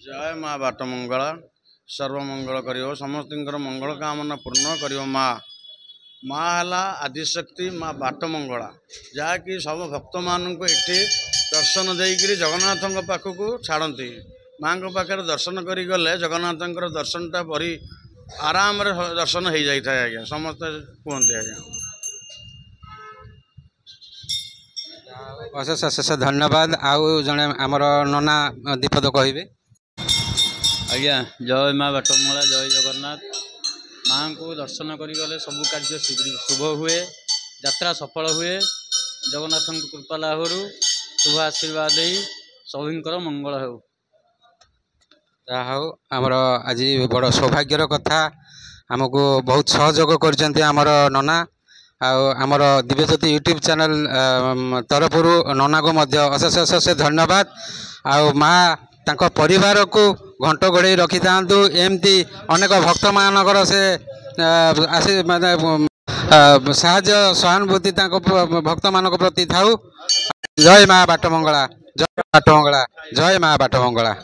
जय माँ बाट मंगला सर्वमंगल करियो समस्तर मंगल कामना पूर्ण करियो माँ माँ है आदिशक्ति माँ बाट मंगला जहाँकि सब भक्त मानक ये दर्शन देकर जगन्नाथ पाखक छाड़ती माँ को पाखे दर्शन कर गले जगन्नाथ दर्शनटा बड़ी आराम दर्शन हो जाए आज्ञा समस्ते कहते आज्ञा अशेष अशेष धन्यवाद। आउ जड़े आमर नना दीपद कहे आज्ञा जय माँ बाटमंगला जय जगन्नाथ माँ को दर्शन करगले सब कार्य शुभ हुए यात्रा सफल हुए जगन्नाथ कृपा लाभ शुभ आशीर्वाद सभी मंगल हो आमर आज बड़ सौभाग्यर कथा आमको बहुत सहयोग कर नना आमर दिव्यज्योति यूट्यूब चैनल तरफ नना को अशेष अशेष धन्यवाद। आउ माँ तांको परिवार को घंट घोड़े रखी था एमती अनेक भक्त मानकर से आसी माने साहाय्य सहानुभूति भक्त मान प्रति थाऊ। जय माँ बाटमंगला जय बाटमंगला जय माँ बाटमंगला।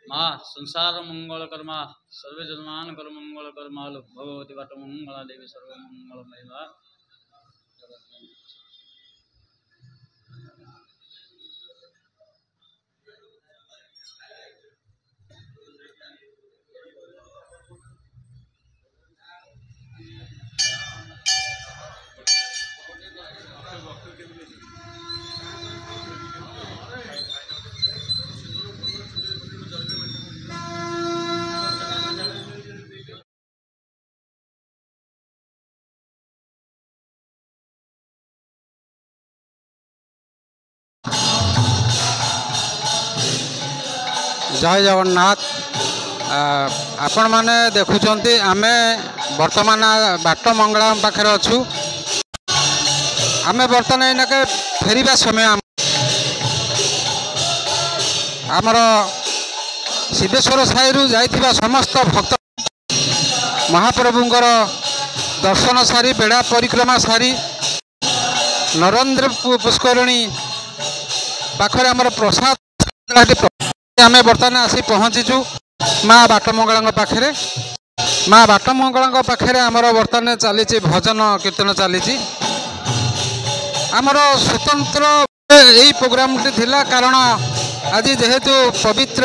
माँ संसार मंगल कर्मा सर्वे जन्मान कर मंगल कर्मा भगवती बाट मंगला देवी सर्व मंगलमय माँ। जय जगन्नाथ। आपण माने देखुचंती आमे वर्तमान बाट मंगला पाखे अच्छु आमे बर्तमान एनाके फेरिबा समय आमर सिद्धेश्वर साई जाइथिबा समस्त भक्त महाप्रभुंकर दर्शन सारी बेड़ा परिक्रमा सारी नरेंद्र पुष्करणी पाखरे आमर प्रसाद आमे बर्तमान आसी पहुँचीचु माँ बाटमंगला पाखे। माँ बाटमंगला पाखे आमर बर्तमान चली भजन कीर्तन चली आमर स्वतंत्र यही प्रोग्राम थिला कारण आज जेहेतु पवित्र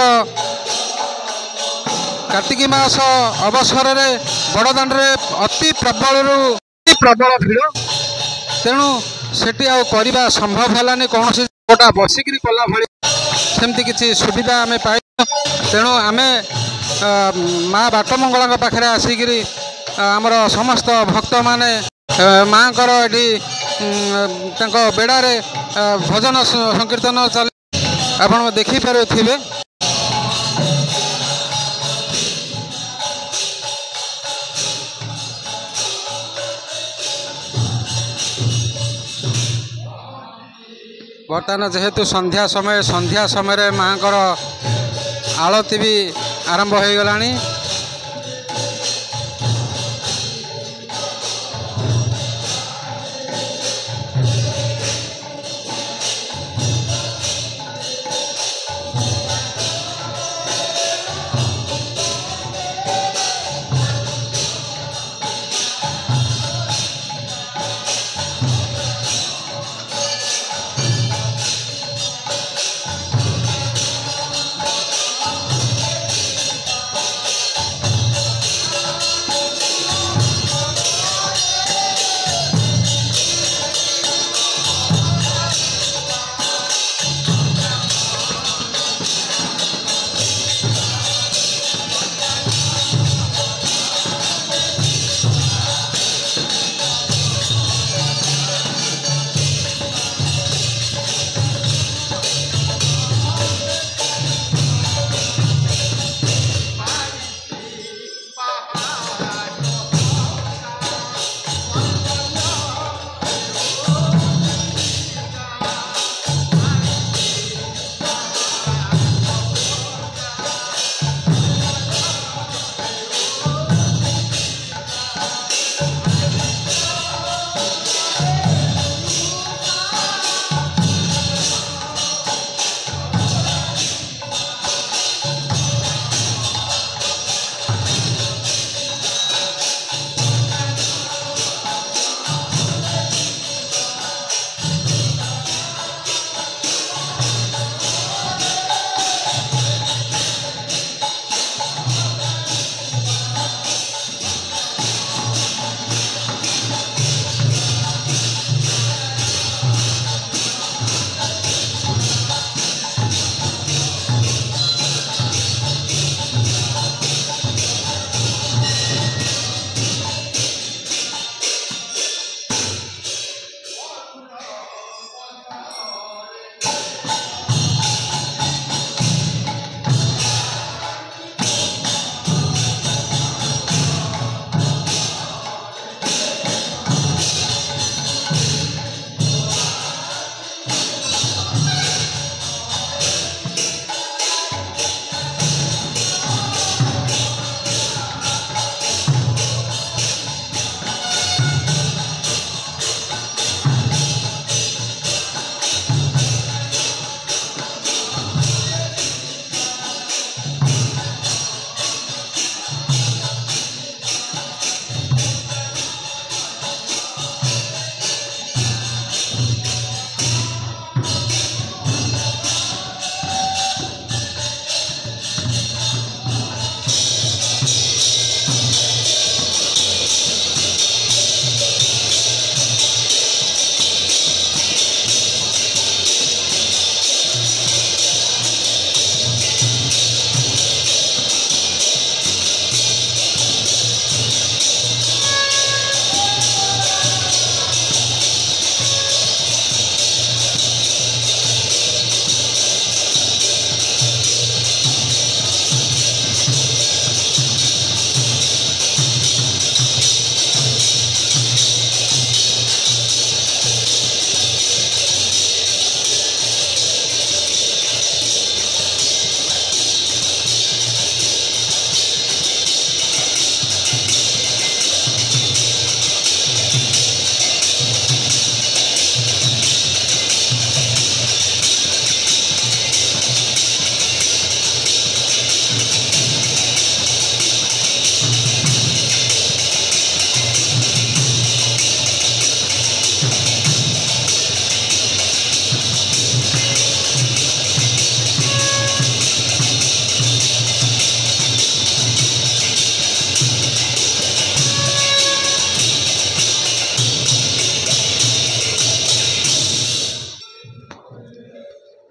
कार्तिक मास अवसर में बड़दाण्ड अति प्रबल भिड़ तेणु सेठी आ संभव है कौन गोटा बसिक कला भली सेमती किसी सुविधा आम पाई तेणु आम माँ बाटमंगला पाखे आसिक आमर समस्त भक्त माने माँ ये बेड़े भजन संकीर्तन चल आप देखिपे। बर्तमान जेहेतु संध्या समय माँ आलती भी आरंभ हो गलानी।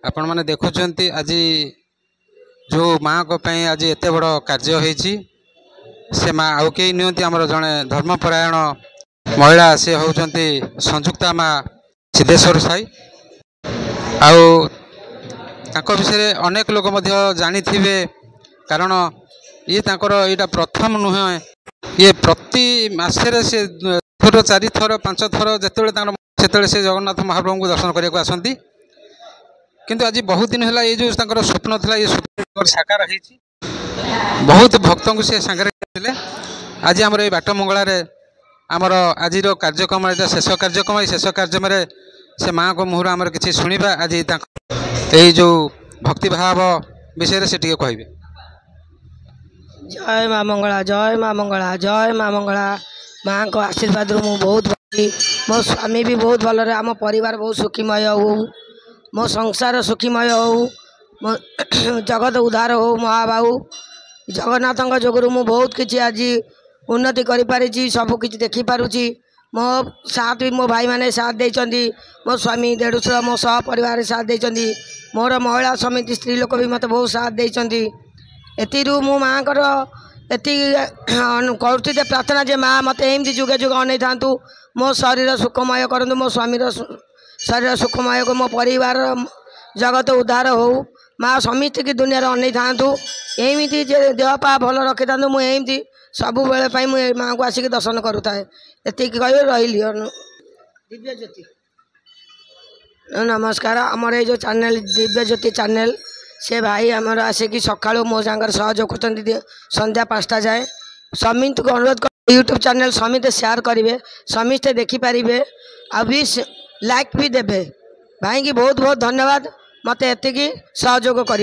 आपण मैंने देखुंत आज जो माँ को आज एत बड़ कार्य होती से माँ आउ कई नियंती आमर जड़े धर्मपरायण महिला सी होती संजुक्ता माँ सिद्धेश्वर साई आउ विषय अनेक लोक जानी थे कारण ये यहाँ प्रथम नुहे ये प्रति मसरे से थर 4 थर 5 थर जिते से जगन्नाथ महाप्रभु को दर्शन करने को आसती किंतु आज बहुत दिन है ये जो स्वप्न था ये स्वप्न साकार होती बहुत भक्त को सी सांगे आज आमर ये बाट मंगलार आमर आज कार्यक्रम यहाँ शेष कार्यक्रम शेष कार्यक्रम से माँ को मुहर आमर किसी शुणा आज यही जो भक्तिभाव विषय से टे कहे। जय माँ मंगला जय माँ मंगला जय माँ मंगला माँ को आशीर्वाद मु बहुत भली मो स्वामी भी बहुत भल आम परिवार बहुत सुखीमय हो मो संसार सुखीमय हो मो जगत उद्धार हो महाबाहु जगन्नाथ जोगुरु मु बहुत किसी आज उन्नति करी सब किसी देखी पारुची मो साथ भी मो भाई माने साथ देइचंदी मो स्वामी देढ़ुसर मो सह परिवार साथ देइचंदी मोर महिला समिति स्त्री लोक भी मत बहुत साथ देइचंदी एतिरु मो माँ कर एति करुचे प्रार्थना जे माँ मत एमती जुगे जुगे अनै था मो शरीर सुखमय करतु मो स्वामी शरीर सुखमय को मो परिवार जगत उद्धार हो माँ समिति की दुनिया अनै था एमती देह पा भल रखी था मुझे सब बेले मुझे माँ को आसिक दर्शन करूए एति कह रही दिव्य ज्योति नमस्कार आमर ये जो चैनल दिव्य ज्योति चैनल से भाई आमर आसिक सका मो सागर सहयोग कर संध्या 5टा जाए समित को अनुरोध कर यूट्यूब चैनल समित शेयर करेंगे समिस्ते देखिपारे आ भी लाइक भी देवे भाई की बहुत बहुत धन्यवाद मत एति सहयोग कर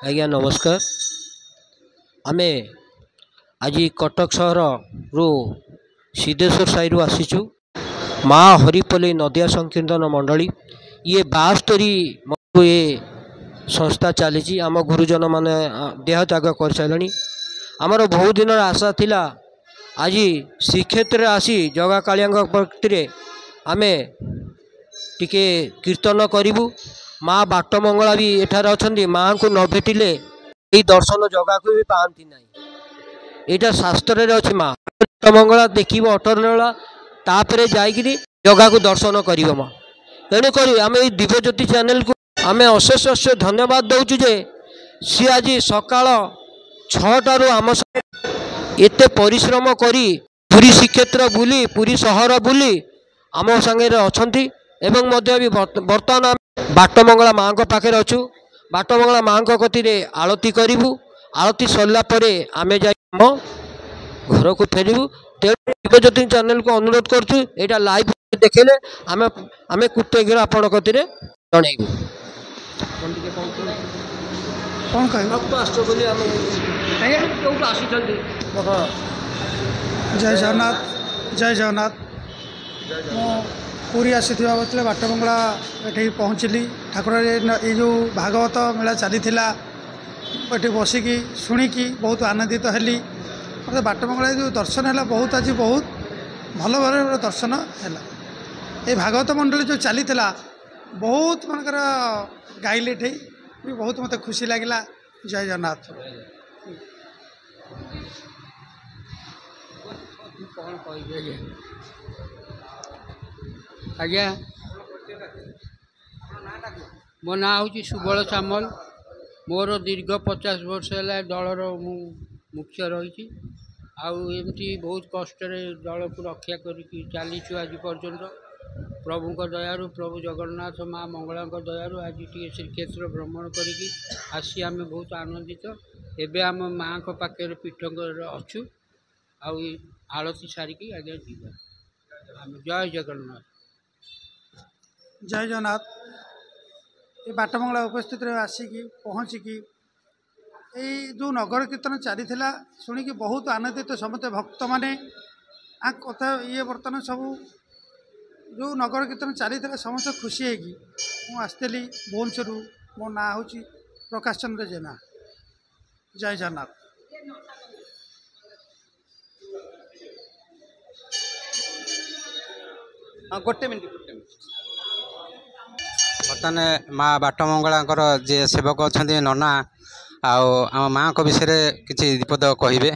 आज्ञा नमस्कार आमे आज कटक सहर रु सिद्धेश्वर साई रु आसीचु माँ हरिपल्ली नदिया संकीर्तन मंडली ये 72 ये संस्था चली आम गुरुजन माने देह त्याग कर सारे आमर बहुत दिन आशा थिला आज श्रीक्षेत्र आसी जगा कालिया प्रति आमे टिके कीर्तन करूँ माँ बाट मंगला भी एठार अच्छा माँ को न भेटिले ये दर्शन जगह को भी पाती ना यहाँ शास्त्र अच्छी माँ बाट मंगला देख अटरला तापर जाकि जगह को दर्शन कर माँ तेणुक आम दिव्य ज्योति चैनल को आम अशेष अशेष धन्यवाद दौचु जे सी आज सका 6टारू आम एत परिश्रम करी पुरी श्रीक्षेत्र बुली पुरी सहर बुली आम सांगे अच्छा एवं बर्तमान बाट मंगला माँ पाखे अच्छु बाट मंगला माँ कति आलती करूँ आलती सरला आमे जा घर को फेरू तेणु दिव्य ज्योति चैनल को अनुरोध करूँ यहाँ लाइव देखेले आमे आमे कृतज्ञ आपण कति जनइबू कौन कह भक्त जय जगन्नाथ जय जगन्नाथ मो पूरी आसी बतले बाट मंगला ये पहुँचली ठाकुर ये जो भागवत मेला चली ये बसिकी शुणिकी बहुत आनंदित हेली मतलब बाट मंगला जो दर्शन है बहुत आज बहुत भल भाव दर्शन है ये भागवत मंडली जो चली बहुत मनकर गाइले भी बहुत मत खुशी लगे जय जगन्नाथ आज्ञा मो ना हूँ सुबल सामल मोर दीर्घ 50 वर्ष है दलर मुख्य रही आमती बहुत कष्ट दल को रक्षा कर चलीचु आज पर्यंत प्रभु दयारु प्रभु जगन्नाथ माँ मंगला दयारु आज टी श्रीक्षेत्र भ्रमण करी आसी आम बहुत आनंदित एवं आम माँ पाखे पीठ अच्छु आलती सारिकी आगे जीवा जय जगन्नाथ जय जगन्नाथ ये बाटमंगला उपस्थित आसिकी पहुँचिकी जो नगर कीर्तन चली शुणिकी बहुत आनंदित समस्त भक्त मैंने कथा ये बर्तमान सब जो नगर कीर्तन चली समस्त खुशी होगी मुझे भुवनेश्वर मो ना हूँ प्रकाश चंद्र जेना जय जगन्नाथ हाँ गोटे मिनिट बर्तमान माँ बाटमंगलांकर जे सेवक अच्छा नना आम माँ को विषय किसी दीपद कहे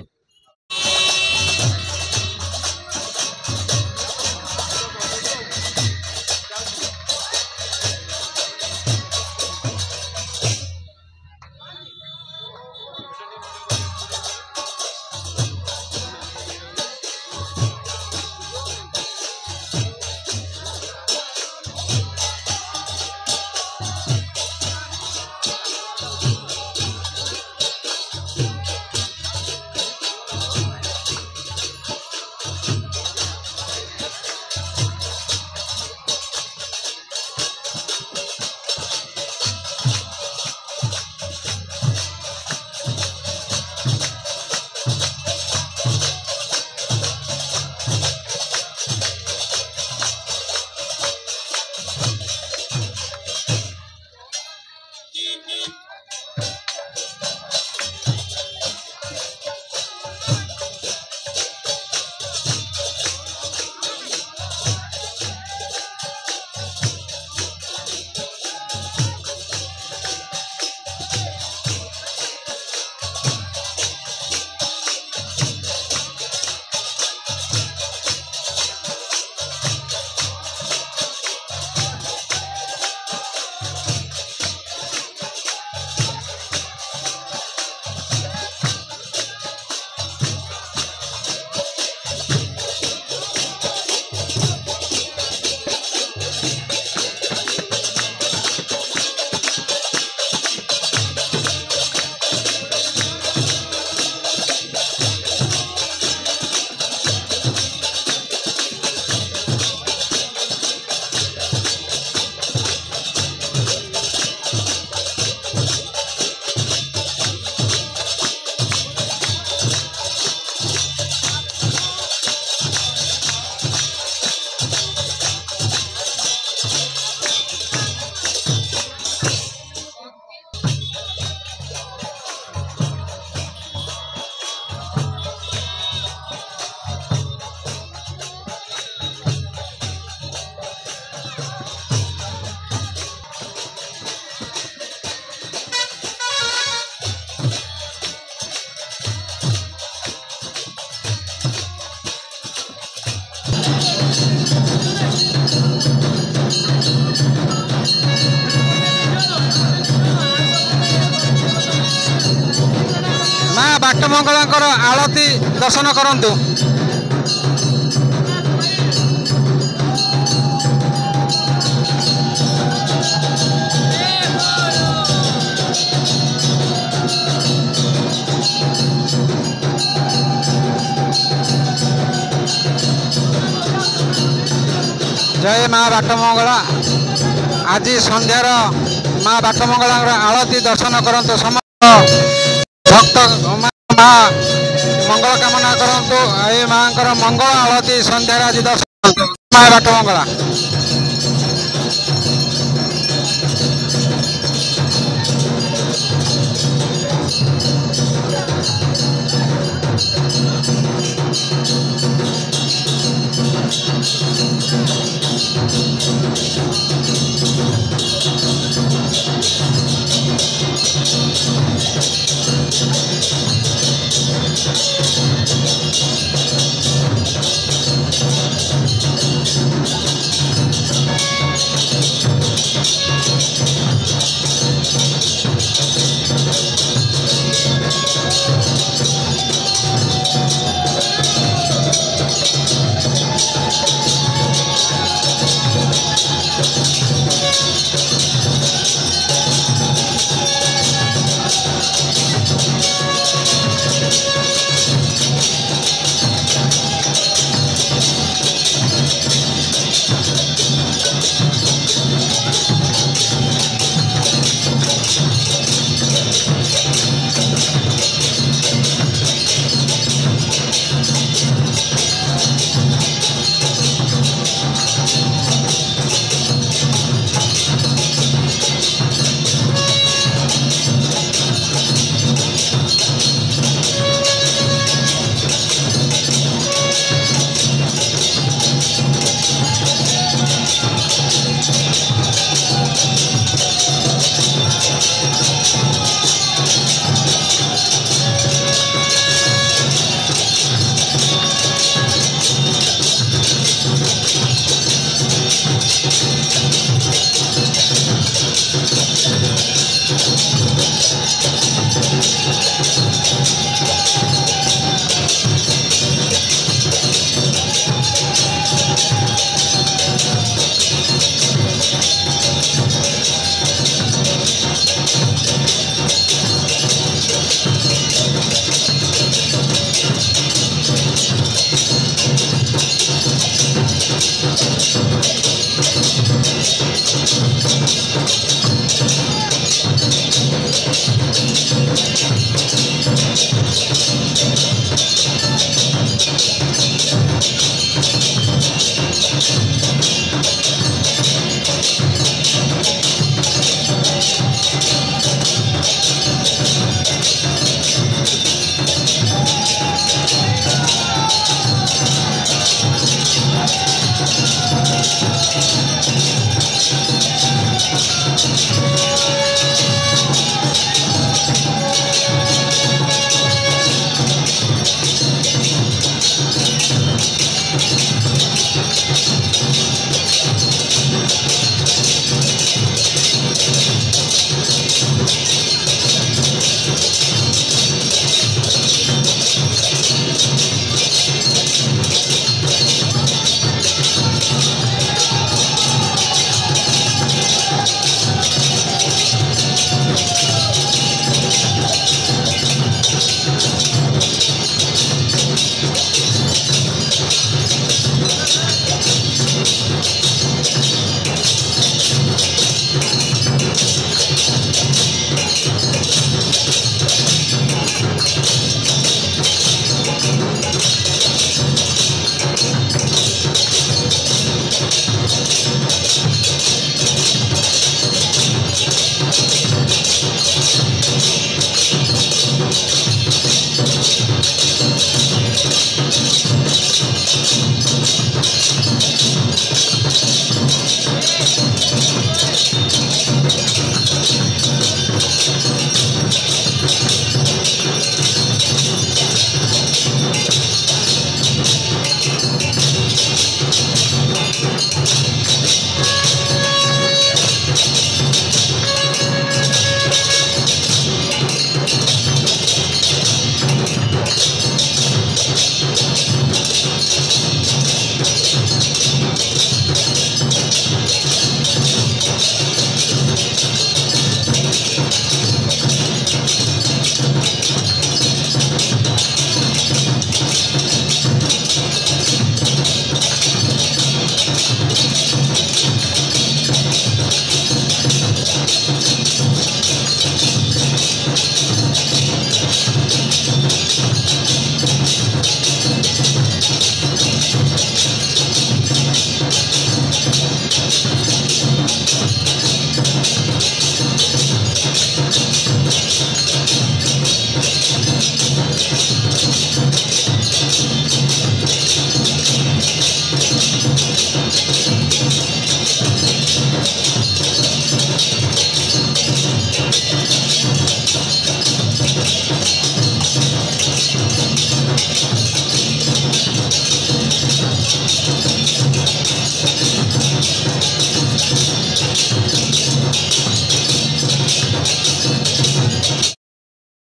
माँ बाटमंगलांकर आलती दर्शन करंतु जय माँ बाटमंगला आज संध्यार माँ बाटमंगला आलती दर्शन करंतु समस्त भक्त माँ मंगल कामना करंतु ए माँ मंगल आलती संध्यार आज दर्शन माँ बाटमंगला